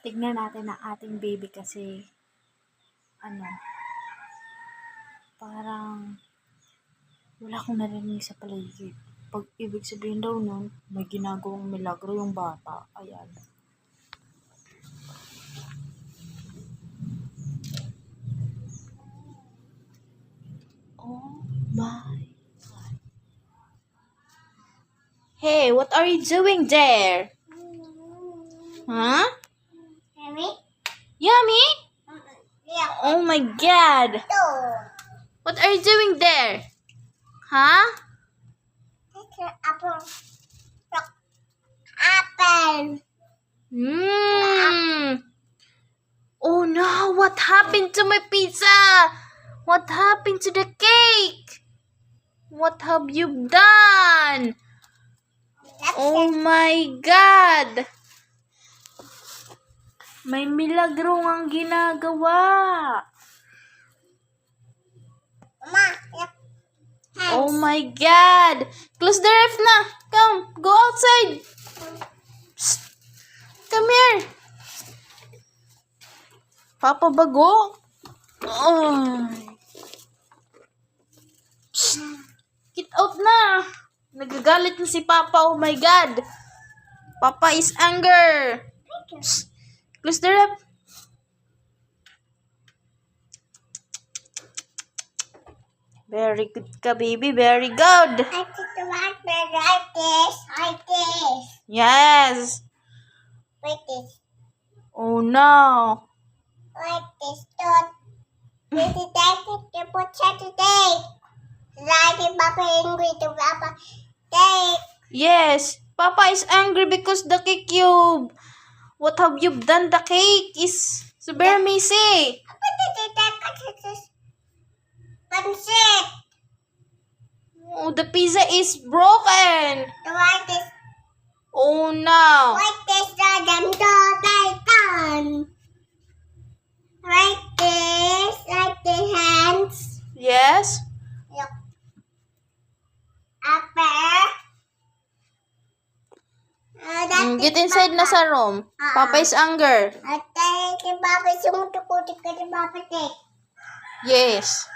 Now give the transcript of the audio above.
Tignan natin ang ating baby kasi parang wala akong narinig sa paligid. Pag ibig sabihin daw nun, may ginagawang milagro yung bata. Ayan. Oh my God. Hey, what are you doing there? Huh? Yummy? Yummy? Yeah. Oh my God. What are you doing there? Huh? It's an apple. Look. Apple. Oh no, what happened to my pizza? What happened to the cake? What have you done? Oh my God. May milagro ang ginagawa. Mama, look. Oh my God. Close the ref na. Come, go outside. Psst. Come here. Papa Bago. Oh. Psst. Get out na. Nagagalit na si Papa. Oh my God. Papa is anger. Psst. Close the ref. Very good ka, baby. Very good. I think the water like this. Like this. Yes. Like this. Oh no. Like this. Don't. This is like the put Saturday. Like the Papa angry to Papa. Take. Yes. Papa is angry because the cake you... What have you done? The cake is so very messy. Apa did that? Sunset. Oh, the pizza is broken. The white is Oh no. like this. Them done. Like this. Like the hands. Yes. Look. Upper. Get inside na sa room. Papa is anger. At the Papa sumutukutik ka ni Papa take. Yes.